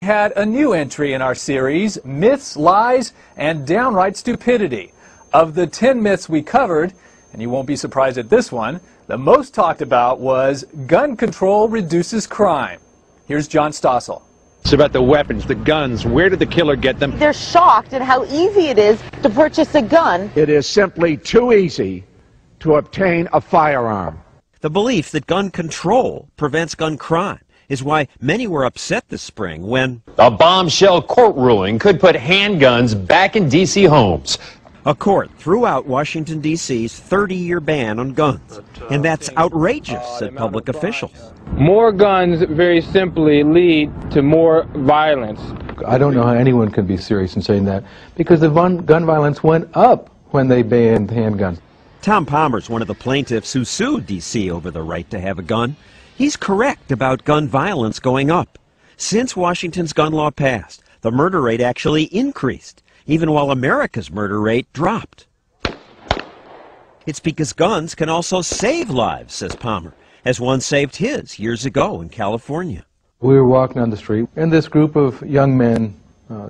Had a new entry in our series, Myths, Lies, and Downright Stupidity. Of the 10 myths we covered, and you won't be surprised at this one, the most talked about was gun control reduces crime. Here's John Stossel. It's about the weapons, the guns. Where did the killer get them? They're shocked at how easy it is to purchase a gun. It is simply too easy to obtain a firearm. The belief that gun control prevents gun crime is why many were upset this spring when a bombshell court ruling could put handguns back in D.C. homes. a court threw out Washington, D.C.'s 30-year ban on guns. And that's outrageous, said public officials. More guns, very simply, lead to more violence. I don't know how anyone can be serious in saying that, because the gun violence went up when they banned handguns. Tom Palmer's one of the plaintiffs who sued D.C. over the right to have a gun. He's correct about gun violence going up. Since Washington's gun law passed, the murder rate actually increased, even while America's murder rate dropped. It's because guns can also save lives, says Palmer, as one saved his years ago in California. We were walking on the street, and this group of young men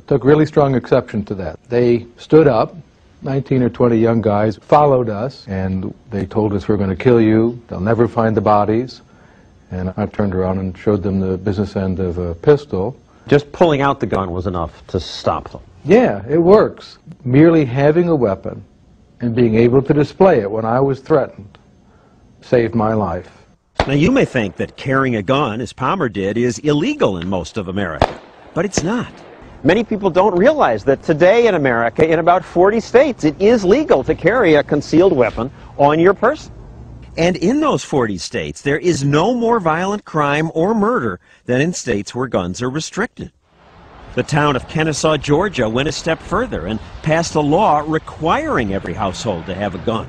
took really strong exception to that. They stood up, 19 or 20 young guys, followed us, and they told us, "We're going to kill you, they'll never find the bodies." And I turned around and showed them the business end of a pistol. Just pulling out the gun was enough to stop them. Yeah, it works. Merely having a weapon and being able to display it when I was threatened saved my life. Now, you may think that carrying a gun, as Palmer did, is illegal in most of America, but it's not. Many people don't realize that today in America, in about 40 states, it is legal to carry a concealed weapon on your person. And in those 40 states, there is no more violent crime or murder than in states where guns are restricted. The town of Kennesaw, Georgia, went a step further and passed a law requiring every household to have a gun.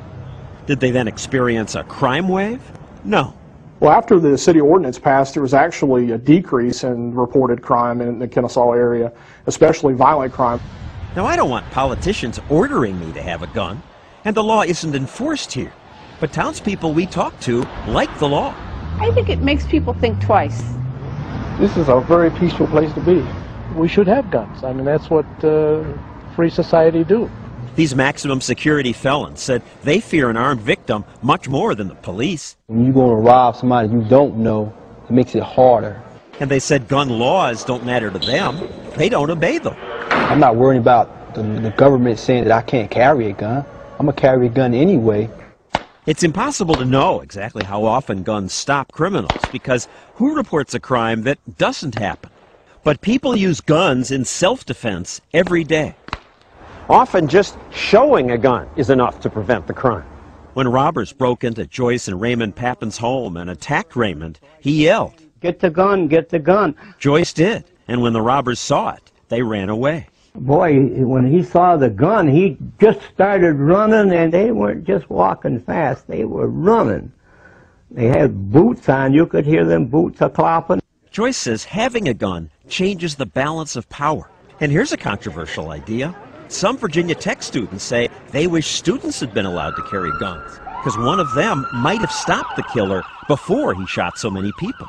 Did they then experience a crime wave? No. Well, after the city ordinance passed, there was actually a decrease in reported crime in the Kennesaw area, especially violent crime. Now, I don't want politicians ordering me to have a gun, and the law isn't enforced here. But townspeople we talk to like the law. I think it makes people think twice. This is a very peaceful place to be. We should have guns. I mean, that's what free society do. These maximum security felons said they fear an armed victim much more than the police. When you're going to rob somebody you don't know, it makes it harder. And they said gun laws don't matter to them. They don't obey them. I'm not worried about the government saying that I can't carry a gun. I'm going to carry a gun anyway. It's impossible to know exactly how often guns stop criminals, because who reports a crime that doesn't happen? But people use guns in self-defense every day. Often just showing a gun is enough to prevent the crime. When robbers broke into Joyce and Raymond Pappin's home and attacked Raymond, he yelled, "Get the gun, get the gun." Joyce did, and when the robbers saw it, they ran away. Boy, when he saw the gun, he just started running, and they weren't just walking fast, they were running. They had boots on, you could hear them boots a-clopping. Joyce says having a gun changes the balance of power. And here's a controversial idea. Some Virginia Tech students say they wish students had been allowed to carry guns, because one of them might have stopped the killer before he shot so many people.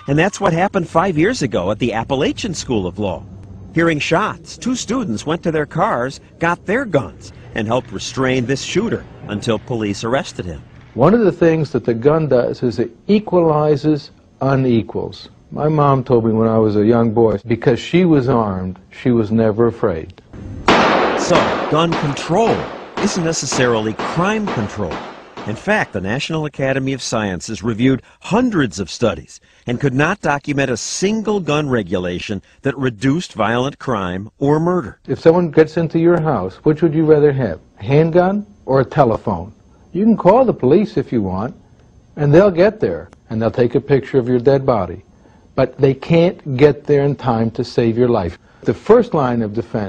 And that's what happened 5 years ago at the Appalachian School of Law. Hearing shots, 2 students went to their cars, got their guns, and helped restrain this shooter until police arrested him. One of the things that the gun does is it equalizes unequals. My mom told me when I was a young boy, because she was armed, she was never afraid. So, gun control isn't necessarily crime control. In fact, the National Academy of Sciences reviewed hundreds of studies and could not document a single gun regulation that reduced violent crime or murder. If someone gets into your house, which would you rather have, a handgun or a telephone? You can call the police if you want, and they'll get there, and they'll take a picture of your dead body. But they can't get there in time to save your life. The first line of defense